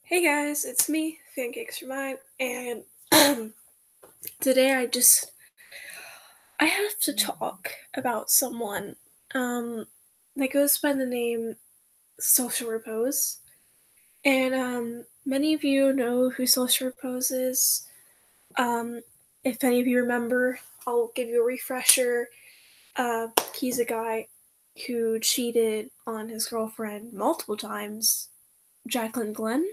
Hey guys, it's me, Pancakes for Mine, and today I have to talk about someone that goes by the name Social Repose. And many of you know who Social Repose is. Um, if any of you remember, I'll give you a refresher. He's a guy who cheated on his girlfriend multiple times, Jacqueline Glenn.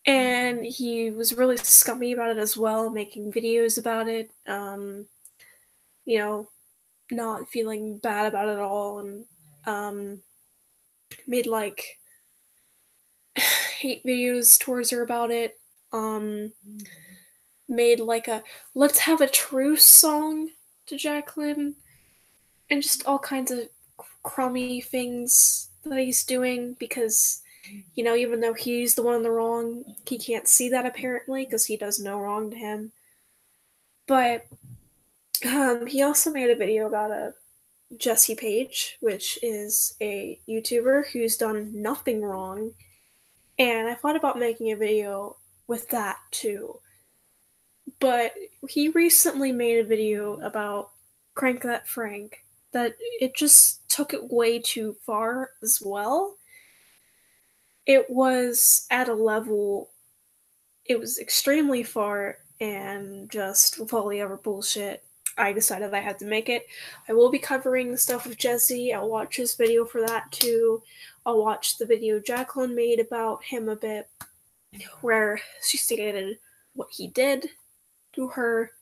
And he was really scummy about it as well, making videos about it, you know, not feeling bad about it at all, and made like hate videos towards her about it. Um, Made like a "Let's Have a Truce" song to Jacqueline, and just all kinds of crummy things that he's doing because, even though he's the one in the wrong, he can't see that apparently because he does no wrong to him. But he also made a video about a Jesse Page, which is a YouTuber who's done nothing wrong, and I thought about making a video with that too. But he recently made a video about Crank That Frank that it just took it way too far as well. It was at a level, it was extremely far, and just with all the other bullshit, I decided I had to make it. I will be covering the stuff with Jesse. I'll watch his video for that too. I'll watch the video Jacqueline made about him a bit, where she stated what he did to her.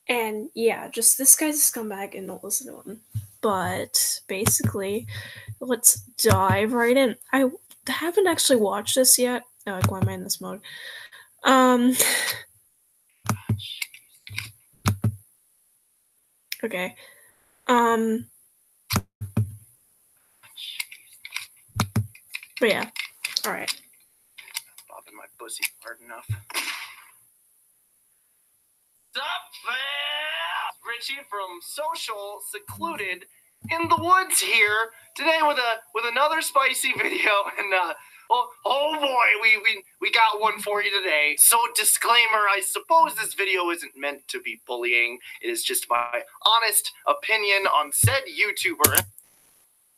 And yeah, just this guy's a scumbag and don't listen to him. But basically, let's dive right in. I haven't actually watched this yet. Oh, like, why am I in this mode? Okay. But yeah. Alright. Bobbing my pussy hard enough. Sup, fam? Richie from Social Secluded in the Woods here today with another spicy video, and oh boy, we got one for you today. So disclaimer, I suppose this video isn't meant to be bullying. It is just my honest opinion on said YouTuber.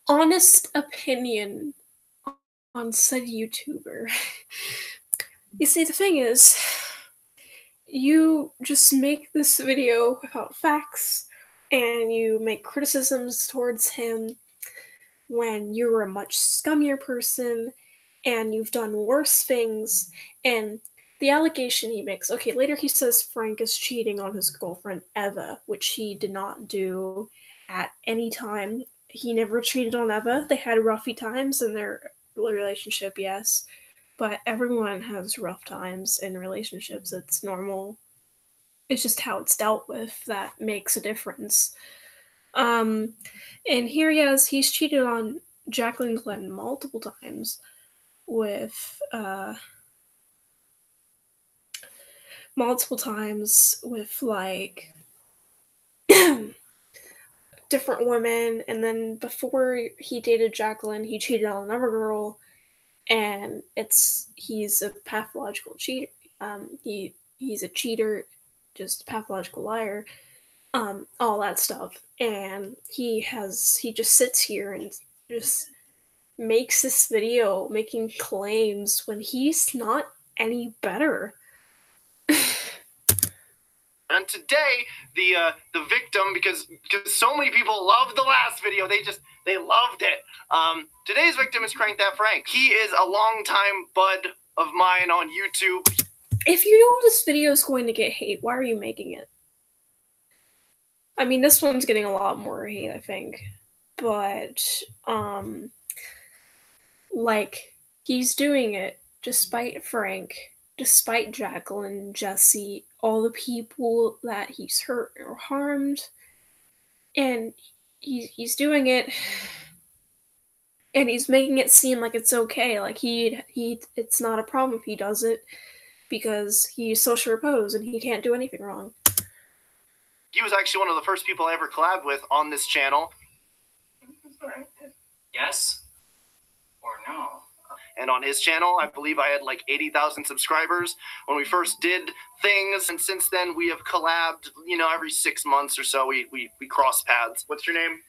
Honest opinion on said YouTuber. You see, the thing is, you just make this video without facts, and you make criticisms towards him when you were a much scummier person, and you've done worse things, and the allegation he makes, okay, later he says Frank is cheating on his girlfriend Eva, which he did not do at any time. He never cheated on Eva. They had roughy times in their relationship, yes, but everyone has rough times in relationships. It's normal. It's just how it's dealt with that makes a difference. And here he's cheated on Jacqueline Glenn multiple times with like different women, and then before he dated Jacqueline, he cheated on another girl, and he's a pathological cheater. He's a cheater, just a pathological liar, all that stuff. And he just sits here and just makes this video making claims when he's not any better. And today, the victim, because so many people loved the last video, they loved it. Today's victim is Crank That Frank. He is a longtime bud of mine on YouTube. If you know this video is going to get hate, why are you making it? I mean, this one's getting a lot more hate, I think. But, like, he's doing it despite Frank, despite Jacqueline, Jesse, all the people that he's hurt or harmed. And he's doing it, and he's making it seem like it's okay. Like, it's not a problem if he does it, because he's Social Repose and he can't do anything wrong. He was actually one of the first people I ever collabed with on this channel. Yes or no? And on his channel, I believe I had like 80,000 subscribers when we first did things. And since then, we have collabed, you know, every 6 months or so, we cross paths. What's your name?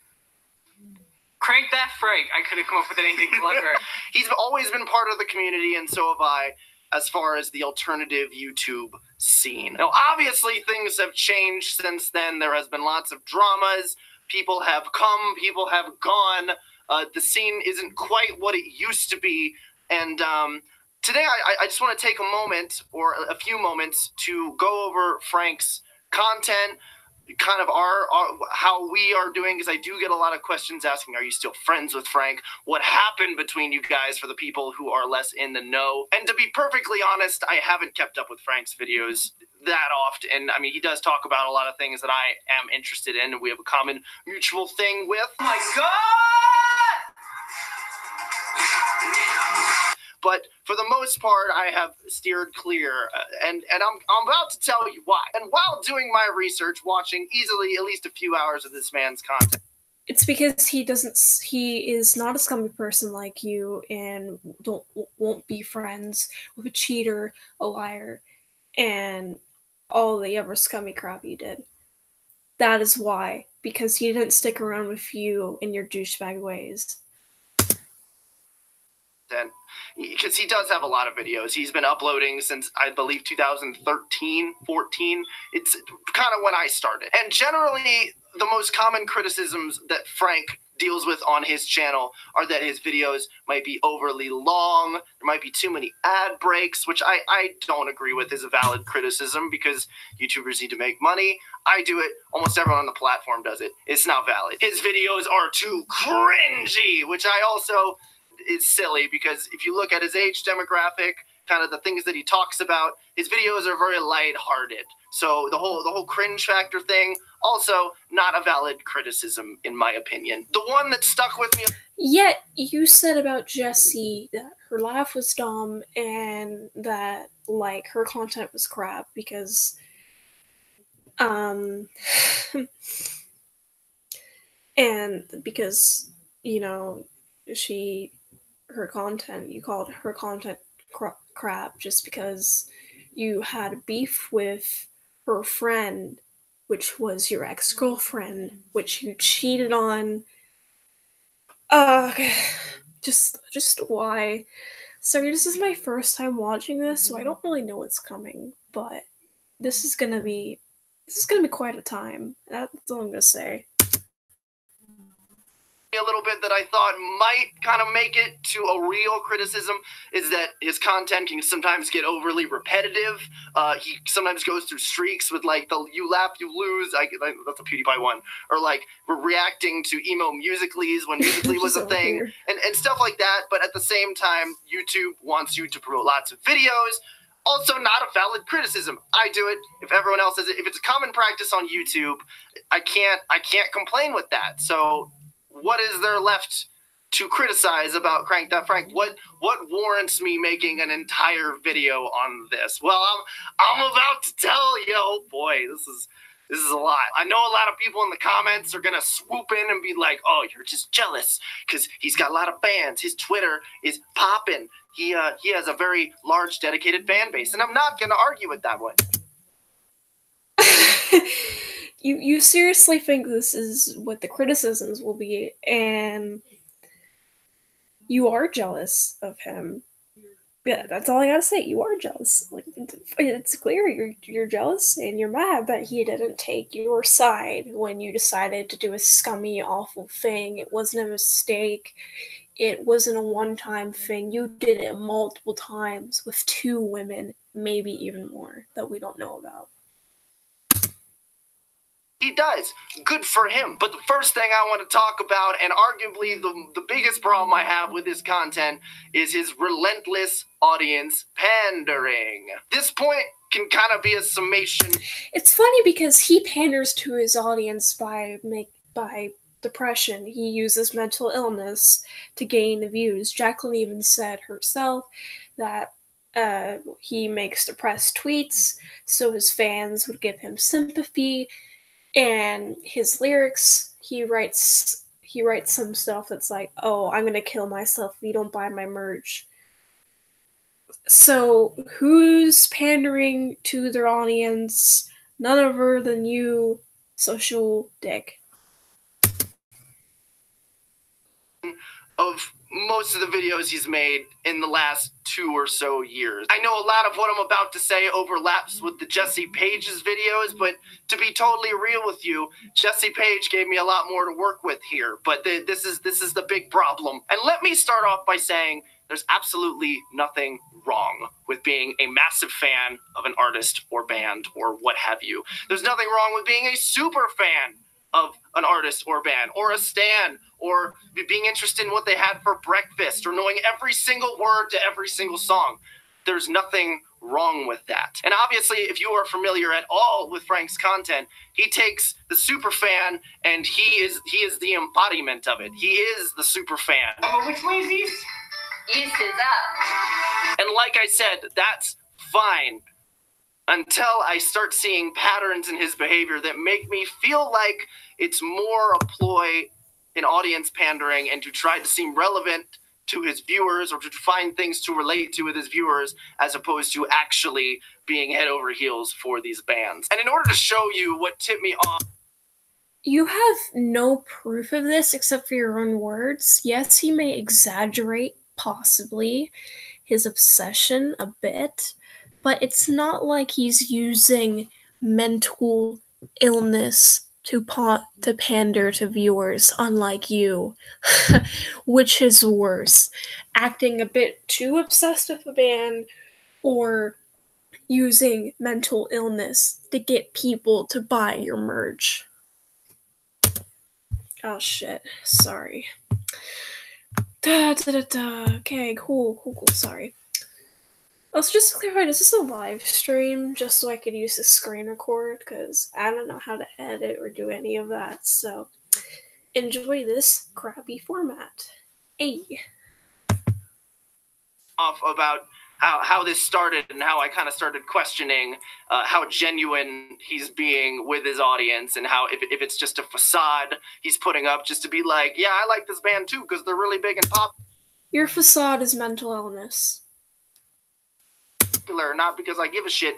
Crank that Frank. I couldn't come up with anything clever. He's always been part of the community, and so have I, as far as the alternative YouTube scene. Now, obviously, things have changed since then. There has been lots of dramas. People have come, people have gone. The scene isn't quite what it used to be. And today, I just want to take a moment, or a few moments, to go over Frank's content, kind of how we are doing, because I do get a lot of questions asking, are you still friends with Frank? What happened between you guys, for the people who are less in the know? And to be perfectly honest, I haven't kept up with Frank's videos that often. I mean, he does talk about a lot of things that I am interested in, and we have a common mutual thing with. Oh my God! But for the most part, I have steered clear, and I'm about to tell you why. And while doing my research, watching easily at least a few hours of this man's content, It's because he is not a scummy person like you, and won't be friends with a cheater, a liar, and all the other scummy crap you did. That is why, because he didn't stick around with you in your douchebag ways. because he does have a lot of videos. He's been uploading since, I believe, 2013, 14. It's kind of when I started. And generally, the most common criticisms that Frank deals with on his channel are that his videos might be overly long, there might be too many ad breaks, which I don't agree with is a valid criticism, because YouTubers need to make money. I do it. Almost everyone on the platform does it. It's not valid. His videos are too cringy, which I also is silly, because if you look at his age demographic, kind of the things that he talks about, his videos are very lighthearted. So the whole cringe factor thing, also not a valid criticism in my opinion. The one that stuck with me. Yet you said about Jessie that her laugh was dumb and that like her content was crap because and because, you know, her content, you called her content crap just because you had beef with her friend, which was your ex-girlfriend, which you cheated on. Just why? Sorry, this is my first time watching this, so I don't really know what's coming, but this is gonna be quite a time. That's all I'm gonna say. A little bit that I thought might kind of make it to a real criticism is that his content can sometimes get overly repetitive. He sometimes goes through streaks with like the "you laugh, you lose." That's a PewDiePie one, or like we're reacting to emo Musicallys when Musical.ly was a thing, and stuff like that. But at the same time, YouTube wants you to promote lots of videos. Also, not a valid criticism. I do it. If everyone else does it, if it's a common practice on YouTube, I can't complain with that. So what is there left to criticize about Crank That Frank? What warrants me making an entire video on this? Well, I'm about to tell you. Oh boy, this is a lot. I know a lot of people in the comments are gonna swoop in and be like, "Oh, you're just jealous because he's got a lot of fans. His Twitter is popping. He has a very large dedicated fan base," and I'm not gonna argue with that one. You seriously think this is what the criticisms will be, and you are jealous of him. Yeah, that's all I gotta say. You are jealous. Like, it's clear you're jealous, and you're mad that he didn't take your side when you decided to do a scummy, awful thing. It wasn't a mistake. It wasn't a one-time thing. You did it multiple times with 2 women, maybe even more, that we don't know about. He does. Good for him. But the first thing I want to talk about, and arguably the biggest problem I have with his content, is his relentless audience pandering. This point can kind of be a summation. It's funny because he panders to his audience by depression. He uses mental illness to gain the views. Jacqueline even said herself that he makes depressed tweets so his fans would give him sympathy. And his lyrics, he writes some stuff that's like, "Oh, I'm gonna kill myself if you don't buy my merch." So, who's pandering to their audience? None other than you, social dick. Of most of the videos he's made in the last 2 or so years. I know a lot of what I'm about to say overlaps with the Jesse Page's videos, but to be totally real with you, Jesse Page gave me a lot more to work with here, but this is the big problem. And let me start off by saying there's absolutely nothing wrong with being a massive fan of an artist or band or what have you. There's nothing wrong with being a super fan of an artist or band, or a stan, or being interested in what they had for breakfast, or knowing every single word to every single song. There's nothing wrong with that. And obviously, if you are familiar at all with Frank's content, he takes the super fan and he is the embodiment of it. He is the super fan. Which way is east? East is up. And like I said, that's fine. Until I start seeing patterns in his behavior that make me feel like it's more a ploy in audience pandering and to try to seem relevant to his viewers or to find things to relate to with his viewers as opposed to actually being head over heels for these bands. And in order to show you what tipped me off... You have no proof of this except for your own words. Yes, he may exaggerate, possibly, his obsession a bit, but it's not like he's using mental illness to pander to viewers, unlike you. Which is worse, acting a bit too obsessed with a band or using mental illness to get people to buy your merch? Oh shit, sorry. Okay, cool, sorry. Let's just clarify, this is a live stream, just so I could use the screen record, because I don't know how to edit or do any of that, so enjoy this crappy format. Hey. Off about how this started and how I kind of started questioning how genuine he's being with his audience and how if it's just a facade he's putting up just to be like, yeah, I like this band too because they're really big and popular. Your facade is mental illness. Not because I give a shit.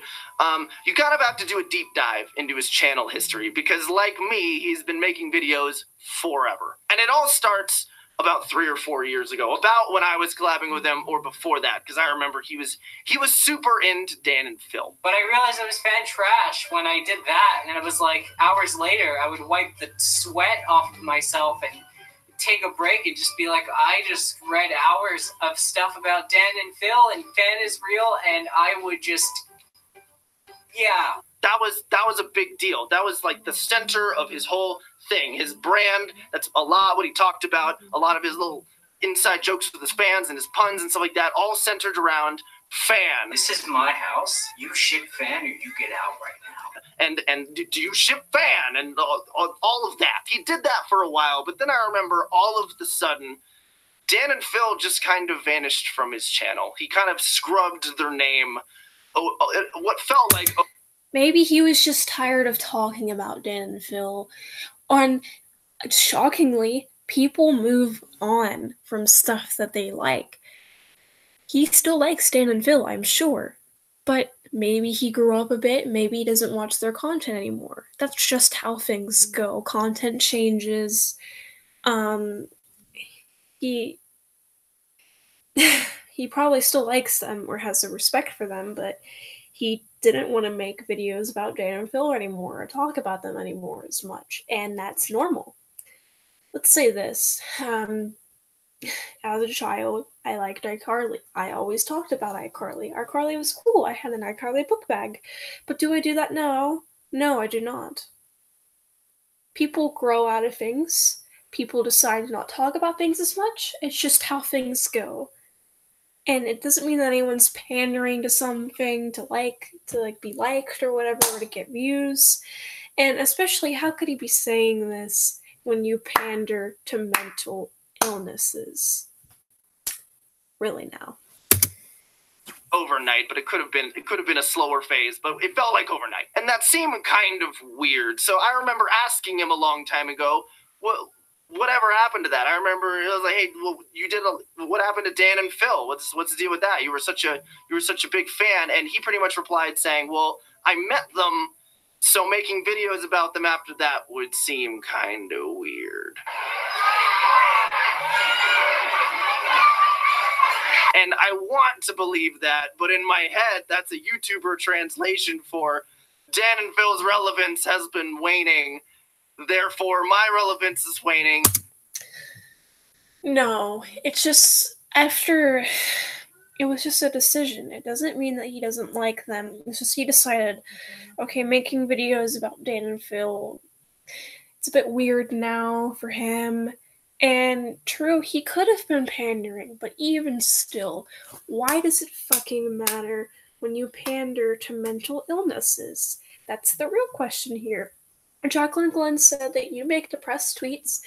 You kind of have to do a deep dive into his channel history because, like me, he's been making videos forever. And it all starts about 3 or 4 years ago, about when I was collabing with him or before that, because I remember he was super into Dan and Phil. But I realized I was fan trash when I did that, and it was like hours later I would wipe the sweat off of myself and take a break and just be like, I just read hours of stuff about Dan and Phil and Fan is Real, and I would just, yeah. That was a big deal. That was like the center of his whole thing. His brand, that's a lot what he talked about, a lot of his little inside jokes with his fans and his puns and stuff like that, all centered around Fan. This is my house. You ship Fan or you get out right now. And do you ship Fan? And all of that. He did that for a while, but then I remember all of the sudden, Dan and Phil just kind of vanished from his channel. He kind of scrubbed their name. What felt like... Maybe he was just tired of talking about Dan and Phil. And shockingly, people move on from stuff that they like. He still likes Dan and Phil, I'm sure. But maybe he grew up a bit, maybe he doesn't watch their content anymore. That's just how things go. Content changes. He probably still likes them or has a respect for them, but he didn't want to make videos about Dan and Phil anymore or talk about them anymore as much, and that's normal. Let's say this. As a child, I liked iCarly. I always talked about iCarly. iCarly was cool. I had an iCarly book bag. But do I do that now? No, I do not. People grow out of things. People decide to not talk about things as much. It's just how things go. And it doesn't mean that anyone's pandering to something to be liked or whatever, or to get views. And especially, how could he be saying this when you pander to mental illnesses? Really now. Overnight, but it could have been a slower phase, but it felt like overnight. And that seemed kind of weird. So I remember asking him a long time ago, well, whatever happened to that? I remember it was like, hey, well, what happened to Dan and Phil? What's the deal with that? You were such a big fan. And he pretty much replied saying, well, I met them, so making videos about them after that would seem kind of weird. And I want to believe that, but in my head, that's a YouTuber translation for Dan and Phil's relevance has been waning, therefore my relevance is waning. No, it's just after it was just a decision. It doesn't mean that he doesn't like them. It's just he decided, okay, making videos about Dan and Phil, it's a bit weird now for him. And true, he could have been pandering, but even still, why does it fucking matter when you pander to mental illnesses? That's the real question here. Jacqueline Glenn said that you make depressed tweets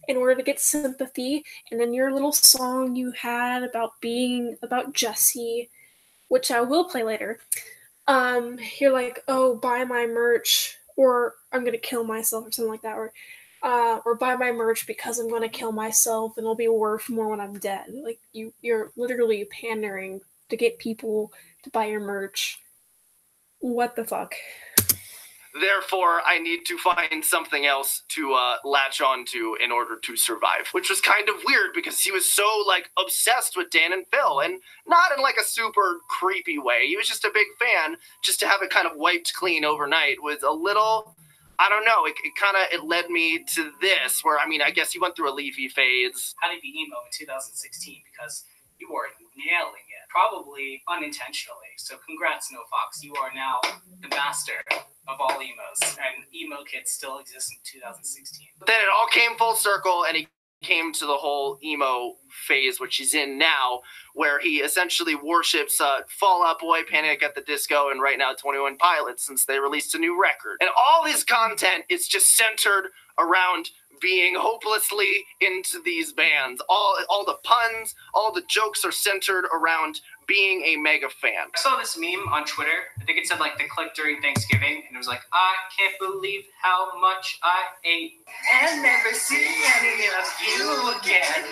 in order to get sympathy, and then your little song you had about Jesse, which I will play later, you're like, oh, buy my merch, or I'm gonna kill myself, or something like that, or buy my merch because I'm gonna kill myself and it'll be worth more when I'm dead. Like, you're literally pandering to get people to buy your merch. What the fuck? Therefore, I need to find something else to latch onto in order to survive. Which was kind of weird because he was so, like, obsessed with Dan and Phil. And not in, like, a super creepy way. He was just a big fan. Just to have it kind of wiped clean overnight was a little... I don't know. It led me to this, where, I mean, I guess he went through a leafy phase. How to be emo in 2016 because you were nailing it, probably unintentionally. So congrats, No Fox. You are now the master of all emos, and emo kids still exist in 2016. But then it all came full circle, and he came to the whole emo phase, which he's in now, where he essentially worships Fall Out Boy, Panic at the Disco, and right now 21 Pilots, since they released a new record. And all his content is just centered around being hopelessly into these bands. All the puns, all the jokes are centered around being a mega fan. I saw this meme on Twitter. I think it said, like, the clip during Thanksgiving, and it was like, I can't believe how much I ate and never see any of you again.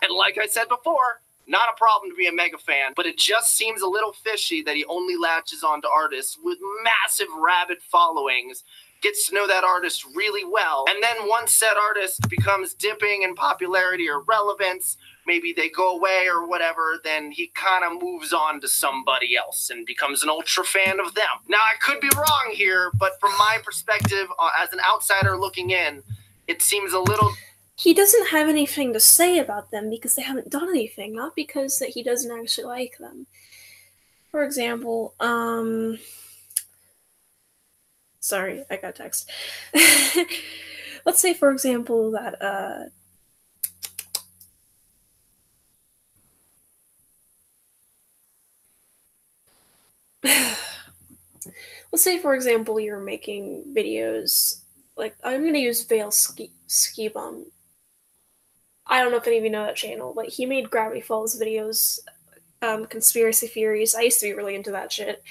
And like I said before, not a problem to be a mega fan, but it just seems a little fishy that he only latches onto artists with massive rabid followings, gets to know that artist really well, and then once said artist becomes dipping in popularity or relevance, maybe they go away or whatever, then he kind of moves on to somebody else and becomes an ultra fan of them. Now, I could be wrong here, but from my perspective, as an outsider looking in, it seems a little... He doesn't have anything to say about them because they haven't done anything, not because that he doesn't actually like them. For example, sorry, I got a text. Let's say, for example, that, let's say, for example, you're making videos, like, I'm going to use Vale Ski Bum. I don't know if any of you know that channel. Like, he made Gravity Falls videos, conspiracy theories. I used to be really into that shit.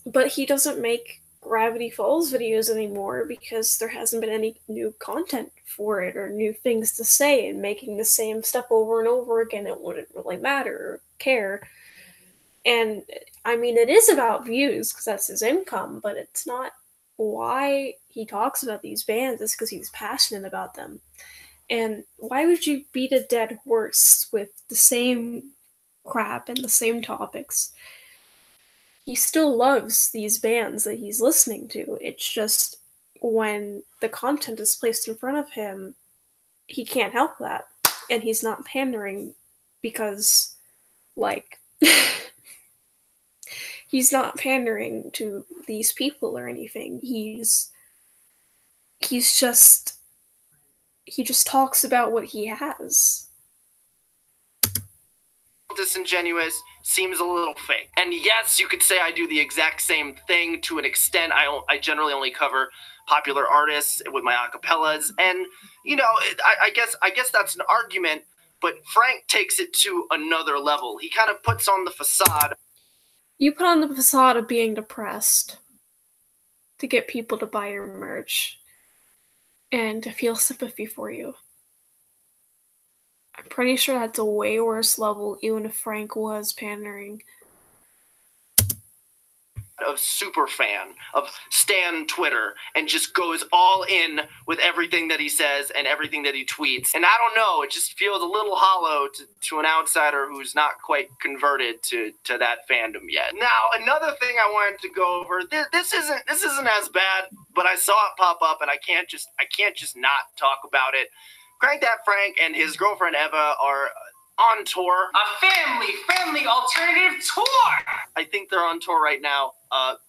But he doesn't make Gravity Falls videos anymore because there hasn't been any new content for it or new things to say, and making the same stuff over and over again, it wouldn't really matter or care. And, I mean, it is about views because that's his income, but it's not why he talks about these bands. It's because he's passionate about them. And why would you beat a dead horse with the same crap and the same topics? He still loves these bands that he's listening to. It's just when the content is placed in front of him, he can't help that. And he's not pandering because, like, he's not pandering to these people or anything. He just talks about what he has. Disingenuous, seems a little fake. And yes, you could say I do the exact same thing to an extent. I generally only cover popular artists with my acapellas, and you know, I guess that's an argument, but Frank takes it to another level. He kind of puts on the facade. You put on the facade of being depressed to get people to buy your merch and to feel sympathy for you. I'm pretty sure that's a way worse level, even if Frank was pandering. Of super fan of Stan Twitter and just goes all in with everything that he says and everything that he tweets. And I don't know, it just feels a little hollow to an outsider who's not quite converted to that fandom yet. Now, another thing I wanted to go over, this isn't as bad, but I saw it pop up and I can't just not talk about it. Crank That Frank and his girlfriend Eva are on tour. A family alternative tour! I think they're on tour right now,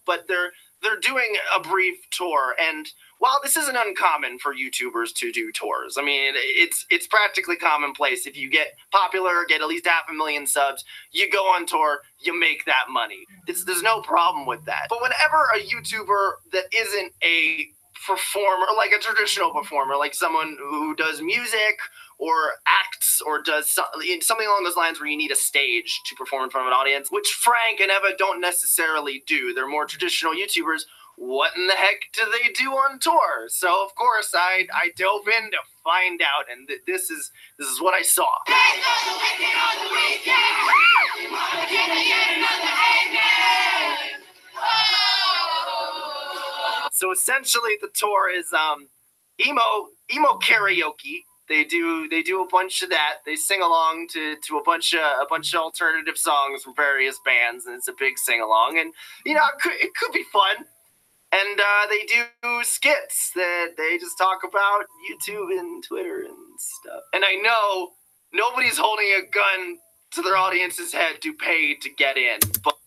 but they're doing a brief tour, and while this isn't uncommon for YouTubers to do tours, I mean, it's practically commonplace. If you get popular, get at least 500,000 subs, you go on tour, you make that money. There's no problem with that. But whenever a YouTuber that isn't a performer, like a traditional performer, like someone who does music or acts or does something along those lines where you need a stage to perform in front of an audience, which Frank and Eva don't necessarily do. They're more traditional YouTubers. What in the heck do they do on tour? So of course I dove in to find out, and this is what I saw. So essentially the tour is emo karaoke. They do a bunch of that. They sing along to a bunch of alternative songs from various bands, and it's a big sing along. And you know, it could be fun. And they do skits that they just talk about YouTube and Twitter and stuff. And I know nobody's holding a gun to their audience's head to pay to get in, but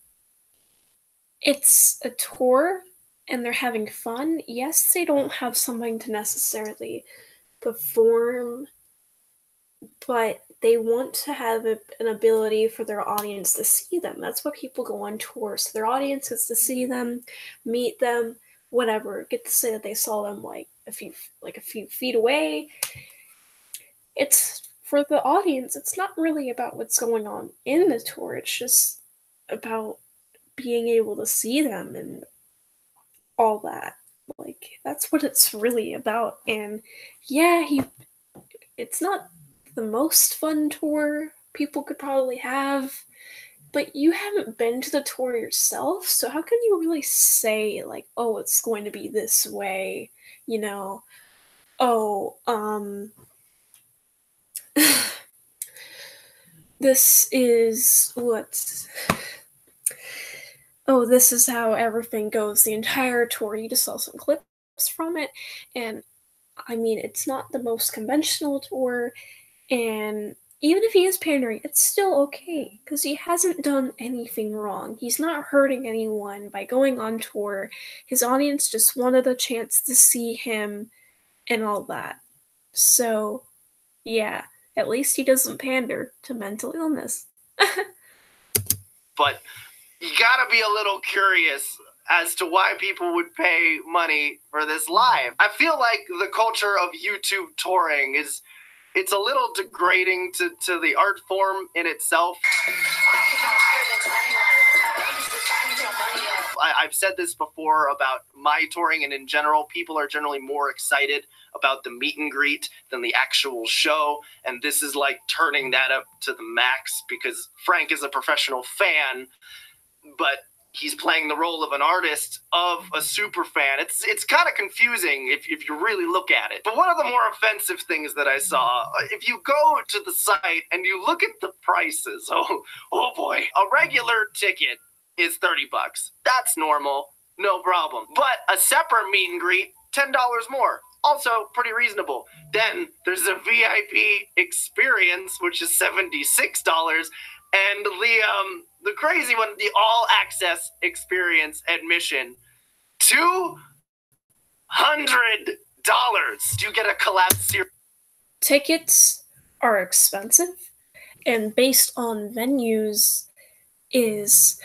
it's a tour and they're having fun. Yes, they don't have something to necessarily perform, but they want to have an ability for their audience to see them. That's what people go on tour. So their audience gets to see them, meet them, whatever, get to say that they saw them like a few feet away. It's for the audience. It's not really about what's going on in the tour. It's just about being able to see them and all that. Like, that's what it's really about. And yeah, it's not the most fun tour people could probably have, but you haven't been to the tour yourself, so how can you really say, like, oh, it's going to be this way, you know? Oh, this is this is how everything goes the entire tour. You just saw some clips from it, and I mean, it's not the most conventional tour, and even if he is pandering, it's still okay, because he hasn't done anything wrong. He's not hurting anyone by going on tour. His audience just wanted a chance to see him and all that. So, yeah, at least he doesn't pander to mental illness. But you gotta be a little curious as to why people would pay money for this live. I feel like the culture of YouTube touring it's a little degrading to the art form in itself. I've said this before about my touring, and in general, people are generally more excited about the meet and greet than the actual show, and this is like turning that up to the max, because Frank is a professional fan, but he's playing the role of an artist of a super fan. It's kind of confusing if you really look at it. But one of the more offensive things that I saw, if you go to the site and you look at the prices, oh boy, a regular ticket is $30. That's normal, no problem. But a separate meet and greet, $10 more. Also pretty reasonable. Then there's a VIP experience, which is $76, and the crazy one, the all-access experience admission, $200. Do you get a collab series? Tickets are expensive, and based on venues is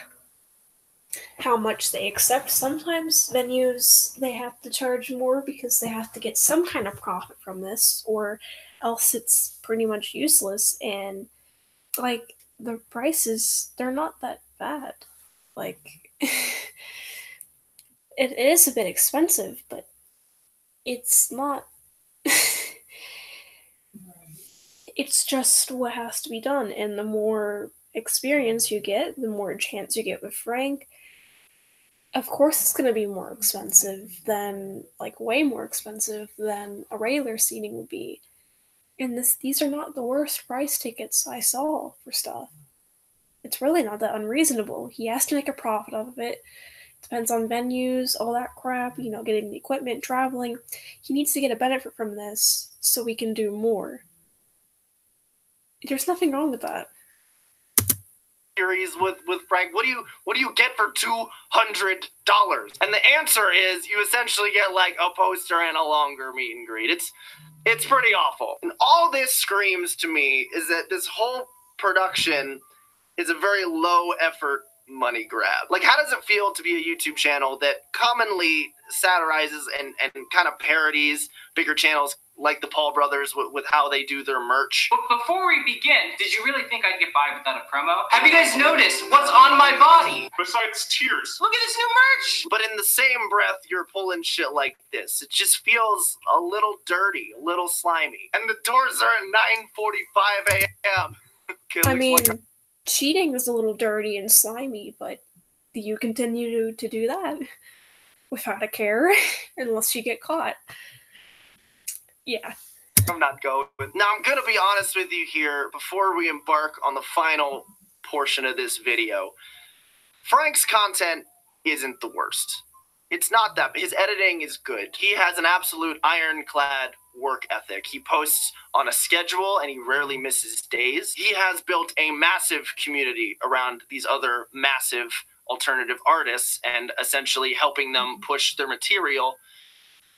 how much they accept. Sometimes venues, they have to charge more because they have to get some kind of profit from this, or else it's pretty much useless. And like, the prices, they're not that bad. Like, it is a bit expensive, but it's not. It's just what has to be done, and the more experience you get, the more chance you get with Frank. Of course, it's going to be more expensive than, like, way more expensive than a regular seating would be. And these are not the worst price tickets I saw for stuff. It's really not that unreasonable. He has to make a profit off of it. Depends on venues, all that crap, getting the equipment, traveling. He needs to get a benefit from this so we can do more. There's nothing wrong with that. Series with Frank. What do you get for $200? And the answer is you essentially get like a poster and a longer meet and greet. It's pretty awful. And all this screams to me is that this whole production is a very low effort money grab. Like, how does it feel to be a YouTube channel that commonly satirizes and kind of parodies bigger channels like the Paul brothers with how they do their merch? But before we begin, did you really think I'd get by without a promo? Have you guys noticed what's on my body? Besides tears. Look at this new merch! But in the same breath, you're pulling shit like this. It just feels a little dirty, a little slimy. And the doors are at 9:45 a.m. I mean, cheating is a little dirty and slimy, but you continue to do that without a care unless you get caught. Yeah. I'm not going. Now, I'm going to be honest with you here before we embark on the final portion of this video. Frank's content isn't the worst. It's not that. His editing is good. He has an absolute ironclad work ethic. He posts on a schedule and he rarely misses days. He has built a massive community around these other massive alternative artists and essentially helping them push their material.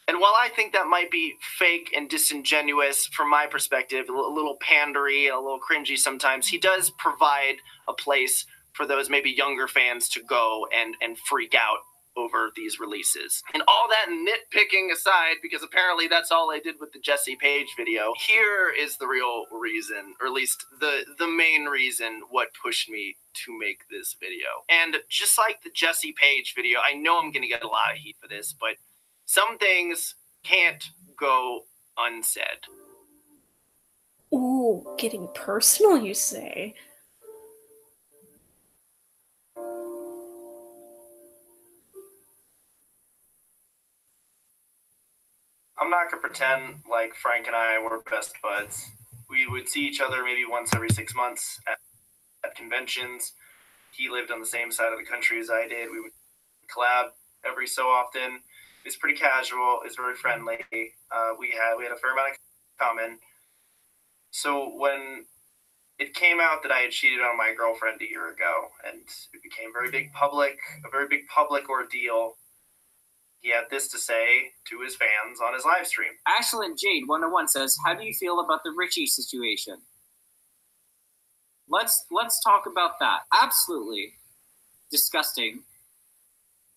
And while I think that might be fake and disingenuous from my perspective, a little pandery and a little cringy sometimes, he does provide a place for those maybe younger fans to go and freak out over these releases. And all that nitpicking aside, because apparently that's all I did with the Jesse Page video, here is the real reason, or at least the main reason what pushed me to make this video. And just like the Jesse Page video, I know I'm going to get a lot of heat for this, but some things can't go unsaid. Ooh, getting personal, you say? I'm not going to pretend like Frank and I were best buds. We would see each other maybe once every 6 months at conventions. He lived on the same side of the country as I did. We would collab every so often. It's pretty casual. It's very friendly. We had a fair amount in common. So when it came out that I had cheated on my girlfriend a year ago, and it became a very big public ordeal, he had this to say to his fans on his live stream. Ashlyn Jade 101 says, "How do you feel about the Richie situation?" Let's talk about that. Absolutely disgusting,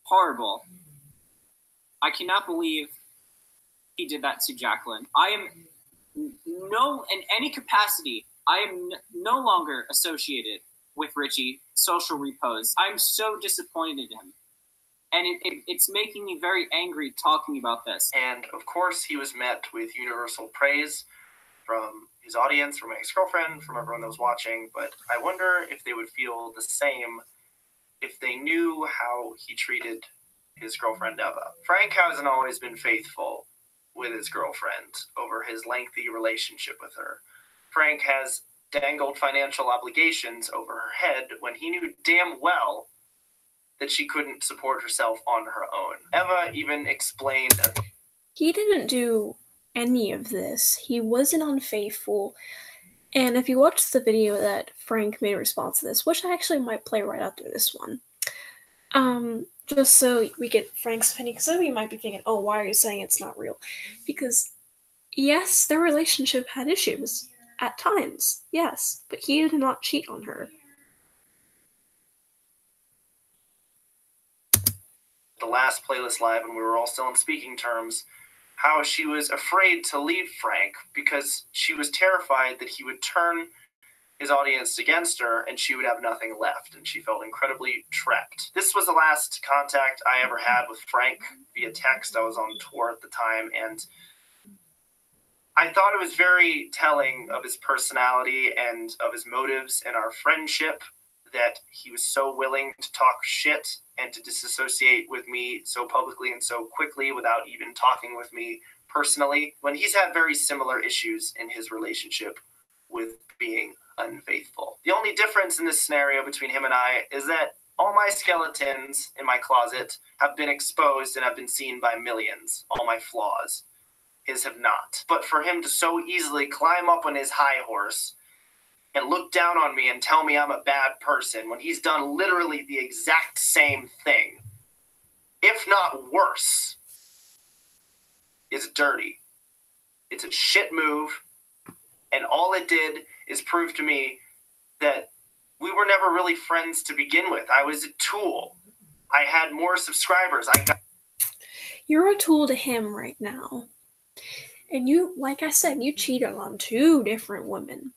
horrible. I cannot believe he did that to Jacqueline. I am in any capacity, I am no longer associated with Richie, social Repose. I'm so disappointed in him. And it's making me very angry talking about this. And of course, he was met with universal praise from his audience, from my ex-girlfriend, from everyone that was watching. But I wonder if they would feel the same if they knew how he treated his girlfriend Eva. Frank hasn't always been faithful with his girlfriend over his lengthy relationship with her. Frank has dangled financial obligations over her head when he knew damn well that she couldn't support herself on her own. Eva even explained that he didn't do any of this. He wasn't unfaithful. And if you watch the video that Frank made in response to this, which I actually might play right after this one, just so we get Frank's opinion, because some of you might be thinking, oh, why are you saying it's not real? Because, yes, their relationship had issues at times, yes, but he did not cheat on her. The last playlist live, when we were all still on speaking terms, how she was afraid to leave Frank because she was terrified that he would turn his audience against her, and she would have nothing left, and she felt incredibly trapped. This was the last contact I ever had with Frank via text. I was on tour at the time, and I thought it was very telling of his personality and of his motives in our friendship that he was so willing to talk shit and to disassociate with me so publicly and so quickly without even talking with me personally, when he's had very similar issues in his relationship with being unfaithful. The only difference in this scenario between him and I is that all my skeletons in my closet have been exposed and have been seen by millions. All my flaws. His have not. But for him to so easily climb up on his high horse and look down on me and tell me I'm a bad person when he's done literally the exact same thing, if not worse, is dirty. It's a shit move, and all it did is prove to me that we were never really friends to begin with. I was a tool. I had more subscribers. You're a tool to him right now. And you, like I said, you cheated on 2 different women.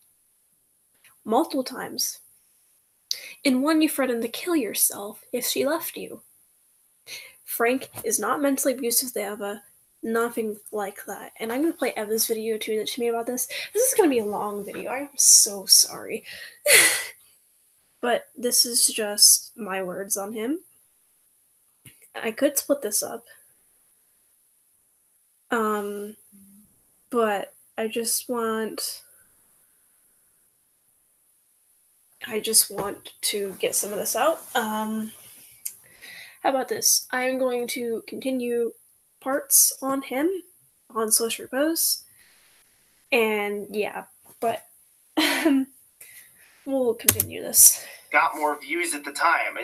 Multiple times. In one, you threatened to kill yourself if she left you. Frank is not mentally abusive to Eva. Nothing like that. And I'm going to play Eva's video too that she made about this. This is going to be a long video. I'm so sorry. But this is just my words on him. I could split this up. But I just want to get some of this out. How about this? I'm going to continue parts on him on Social Repose. And yeah, but we'll continue this. Got more views at the time.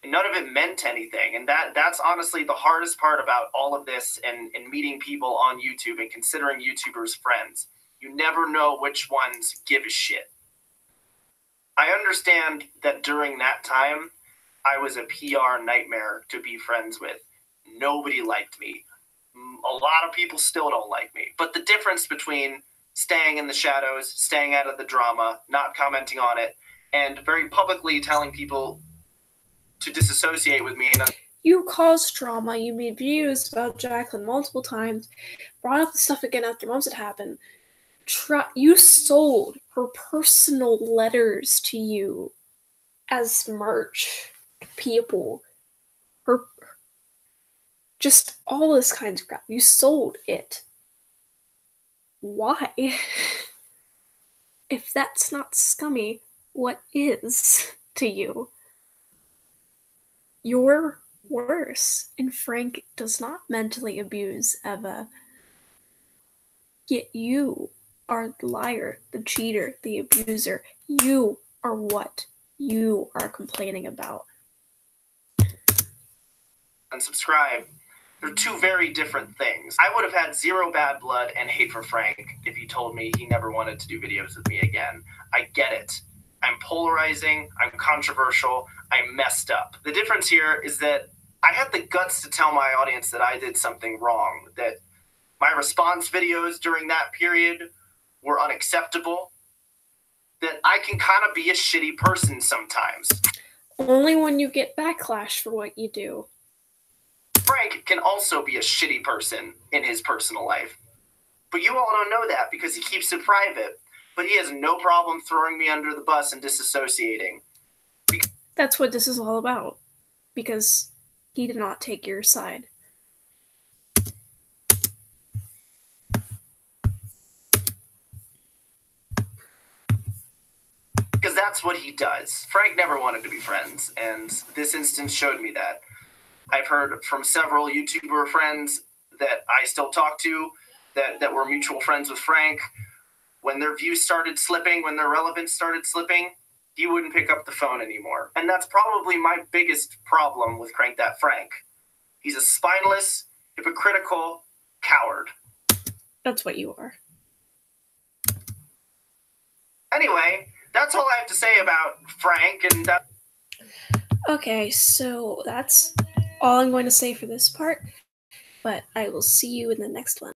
None of it meant anything, and that's honestly the hardest part about all of this and meeting people on YouTube and considering YouTubers friends. You never know which ones give a shit. I understand that during that time, I was a PR nightmare to be friends with. Nobody liked me. A lot of people still don't like me. But the difference between staying in the shadows, staying out of the drama, not commenting on it, and very publicly telling people to disassociate with me. You caused drama. You made videos about Jacqueline multiple times, brought up the stuff again after months had happened. You sold her personal letters to you as merch to people. Just all this kind of crap. You sold it. Why? If that's not scummy, what is to you? You're worse, and Frank does not mentally abuse Eva. Yet you are the liar, the cheater, the abuser. You are what you are complaining about. Unsubscribe. They're 2 very different things. I would have had 0 bad blood and hate for Frank if he told me he never wanted to do videos with me again. I get it. I'm polarizing, I'm controversial, I'm messed up. The difference here is that I had the guts to tell my audience that I did something wrong, that my response videos during that period were unacceptable, that I can kind of be a shitty person sometimes. Only when you get backlash for what you do. Frank can also be a shitty person in his personal life. But you all don't know that because he keeps it private. But he has no problem throwing me under the bus and disassociating. That's what this is all about. Because he did not take your side. Because that's what he does. Frank never wanted to be friends, and this instance showed me that. I've heard from several YouTuber friends that I still talk to that were mutual friends with Frank. When their views started slipping, when their relevance started slipping, he wouldn't pick up the phone anymore. And that's probably my biggest problem with Crank That Frank. He's a spineless, hypocritical coward. That's what you are. Anyway, that's all I have to say about Frank, and that... Okay, so that's all I'm going to say for this part, but I will see you in the next one.